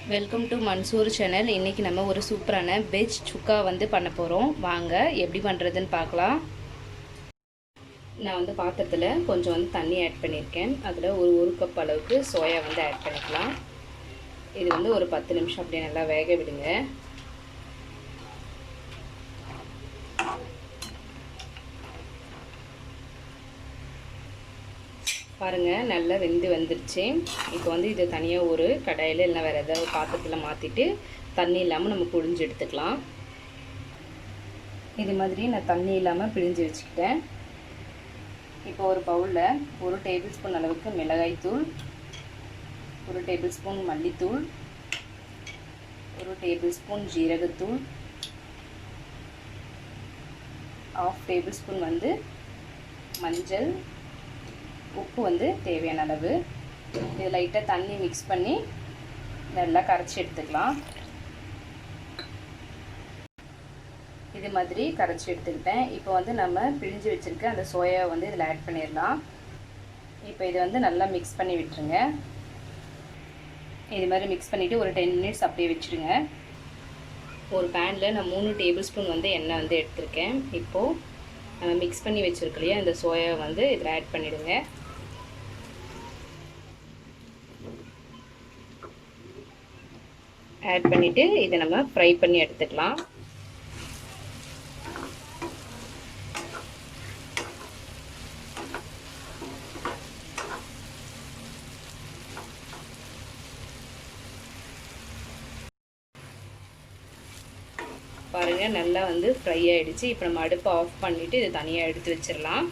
Welcome to Mansoor channel. இன்றைக்கி நம்ம ஒரு சூப்பரான வெஜ் சுக்கா பண்ண போகிறோம். வாங்க எப்படி பண்ணுறதுன்னு பார்க்கலாம். நான் பாத்திரத்தில் கொஞ்சம் தண்ணி ஆட் பண்ணியிருக்கேன். அதில் ஒரு கப் அளவுக்கு சோயா ஆட் பண்ணிக்கலாம். இது ஒரு 10 நிமிஷம் அப்படியே நல்லா வேக விடுங்க. பாருங்கள், நல்லா வெந்து வந்துருச்சு. இப்போ இதை தனியாக ஒரு கடாயில் இல்லைனா வேறு ஏதாவது பாத்திரத்தில் மாற்றிட்டு தண்ணி இல்லாமல் நம்ம பிழிஞ்சு எடுத்துக்கலாம். இது மாதிரி நான் தண்ணி இல்லாமல் பிழிஞ்சு வச்சுக்கிட்டேன். இப்போ ஒரு பவுலில் 1 டேபிள் ஸ்பூன் அளவுக்கு மிளகாய்த்தூள், 1 டேபிள் ஸ்பூன் மல்லித்தூள், 1 டேபிள் ஸ்பூன் ஜீரகத்தூள், 1/2 டேபிள் ஸ்பூன் மஞ்சள், உப்பு தேவையான அளவு. இது லைட்டாக தண்ணி மிக்ஸ் பண்ணி நல்லா கரைச்சி எடுத்துக்கலாம். இது மாதிரி கரைச்சி எடுத்துக்கிட்டேன். இப்போ நம்ம பிழிஞ்சு வச்சுருக்க அந்த சோயா இதில் ஆட் பண்ணிடலாம். இப்போ இது நல்லா மிக்ஸ் பண்ணி விட்டுருங்க. இது மாதிரி மிக்ஸ் பண்ணிவிட்டு ஒரு 10 மினிட்ஸ் அப்படியே வச்சுருங்க. ஒரு பேனில் நான் 3 டேபிள் ஸ்பூன் எண்ணெய் எடுத்திருக்கேன். இப்போது நம்ம மிக்ஸ் பண்ணி வச்சுருக்கலையா இந்த சோயா இதில் ஆட் பண்ணிவிடுங்க. ஆட் பண்ணிவிட்டு இதை நம்ம ஃப்ரை பண்ணி எடுத்துக்கலாம். பாருங்கள், நல்லா ஃப்ரை ஆகிடுச்சு. இப்போ நம்ம அடுப்பை ஆஃப் பண்ணிவிட்டு இதை தனியாக எடுத்து வச்சிடலாம்.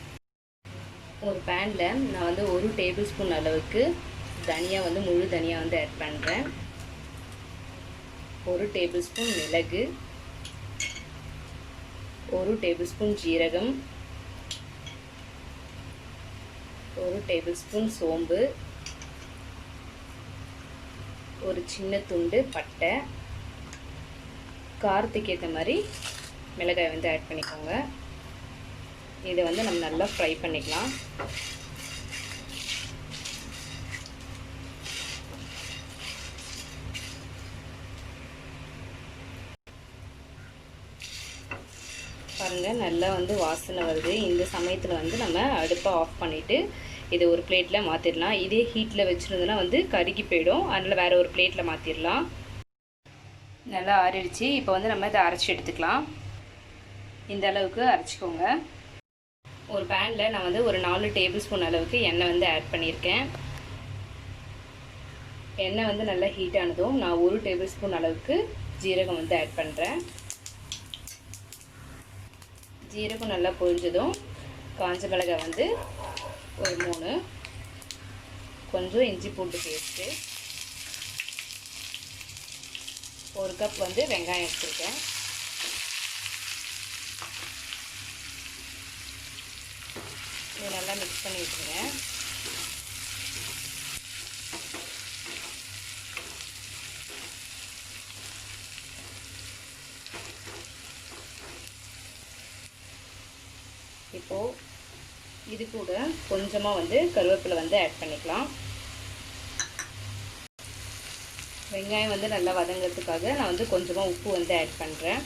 ஒரு பேனில் நான் 1 டேபிள் ஸ்பூன் அளவுக்கு தனியா முழு தனியா ஆட் பண்ணுறேன். 1 டேபிள் ஸ்பூன் மிளகு, 1 டேபிள் ஸ்பூன் ஜீரகம், 1 டேபிள் ஸ்பூன் சோம்பு, ஒரு சின்ன துண்டு பட்டை, காரத்துக்கு ஏற்ற மாதிரி மிளகாய் ஆட் பண்ணிக்கோங்க. இதை நம்ம நல்லா ஃப்ரை பண்ணிக்கலாம். பாருங்கள், நல்லா வாசனை வருது. இந்த சமயத்தில் நம்ம அடுப்பை ஆஃப் பண்ணிவிட்டு இதை ஒரு பிளேட்டில் மாற்றிடலாம். இதே ஹீட்டில் வச்சுருந்தோன்னா கருகி போயிடும். அதனால் வேறு ஒரு பிளேட்டில் மாற்றிடலாம். நல்லா ஆறிடுச்சு. இப்போ நம்ம இதை அரைச்சி எடுத்துக்கலாம். இந்த அளவுக்கு அரைச்சிக்கோங்க. ஒரு பேனில் நான் ஒரு 4 டேபிள் ஸ்பூன் அளவுக்கு எண்ணெய் ஆட் பண்ணியிருக்கேன். எண்ணெய் நல்லா ஹீட் ஆனதும் நான் 1 டேபிள் ஸ்பூன் அளவுக்கு ஜீரகம் ஆட் பண்ணுறேன். ஜீரகம் நல்லா பொரிஞ்சதும் காஞ்ச மிளகாய் ஒரு 3, கொஞ்சம் இஞ்சி பூண்டு பேஸ்ட்டு, 1 கப் வெங்காயம் எடுத்துருக்கேன். இது நல்லா மிக்ஸ் பண்ணி விட்டுருங்க. இப்போது இது கூட கொஞ்சமாக கருவேப்பிலை ஆட் பண்ணிக்கலாம். வெங்காயம் நல்லா வதங்கிறதுக்காக நான் கொஞ்சமாக உப்பு ஆட் பண்ணுறேன்.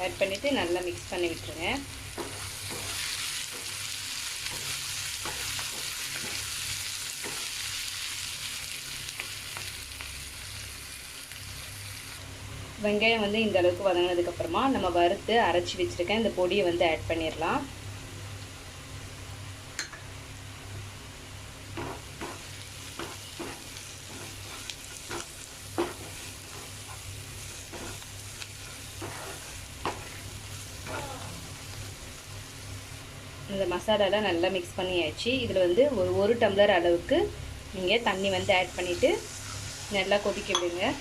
ஆட் பண்ணிவிட்டு நல்லா மிக்ஸ் பண்ணி விட்டுருங்க. வெங்காயம் இந்த அளவுக்கு வதங்கினதுக்கப்புறமா நம்ம வறுத்து அரைச்சி வச்சுருக்கேன் இந்த பொடியை ஆட் பண்ணிடலாம். இந்த மசாலாலாம் நல்லா மிக்ஸ் பண்ணியாச்சு. இதில் ஒரு டம்ளர் அளவுக்கு நீங்கள் தண்ணி ஆட் பண்ணிவிட்டு நல்லா கொதிக்க விடுங்க.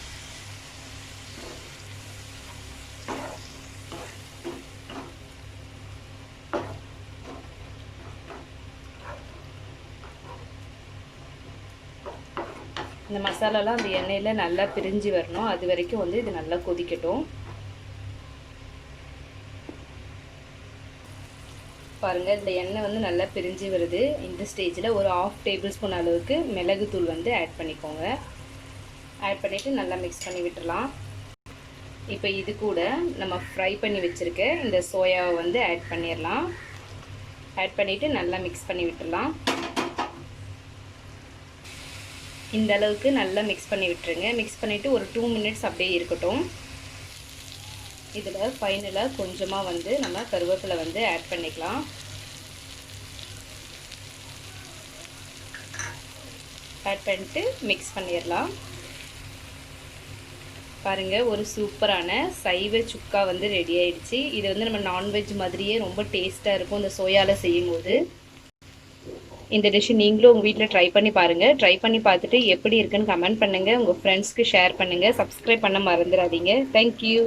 இந்த மசாலாலாம் அந்த எண்ணெயில் நல்லா பிரிஞ்சு வரணும். அது வரைக்கும் இது நல்லா கொதிக்கட்டும். பாருங்கள், இந்த எண்ணெய் நல்லா பிரிஞ்சு வருது. இந்த ஸ்டேஜில் ஒரு 1/2 டேபிள் ஸ்பூன் அளவுக்கு மிளகுத்தூள் ஆட் பண்ணிக்கோங்க. ஆட் பண்ணிவிட்டு நல்லா மிக்ஸ் பண்ணி விட்டுடலாம். இப்போ இது கூட நம்ம ஃப்ரை பண்ணி வச்சுருக்க இந்த சோயாவை வந்து ஆட் பண்ணிடலாம். ஆட் பண்ணிவிட்டு நல்லா மிக்ஸ் பண்ணி விட்டுடலாம். இந்த அளவுக்கு நல்லா மிக்ஸ் பண்ணி விட்டுருங்க. மிக்ஸ் பண்ணிவிட்டு ஒரு 2 மினிட்ஸ் அப்படியே இருக்கட்டும். இதில் ஃபைனலாக கொஞ்சமாக வந்து நம்ம கருவேப்பிலை வந்து ஆட் பண்ணிக்கலாம். ஆட் பண்ணிட்டு மிக்ஸ் பண்ணிடலாம். பாருங்கள், ஒரு சூப்பரான சைவ சுக்கா வந்து ரெடி ஆயிடுச்சு. இது வந்து நம்ம நான்வெஜ் மாதிரியே ரொம்ப டேஸ்ட்டாக இருக்கும் இந்த சோயாவில் செய்யும்போது. இந்த டிஷ்ஷு நீங்களும் உங்கள் வீட்டில் ட்ரை பண்ணி பாருங்கள். ட்ரை பண்ணி பார்த்துட்டு எப்படி இருக்குன்னு கமெண்ட் பண்ணுங்கள். உங்கள் ஃப்ரெண்ட்ஸ்க்கு ஷேர் பண்ணுங்கள். சப்ஸ்கிரைப் பண்ண மறந்துடாதீங்க. தேங்க்யூ.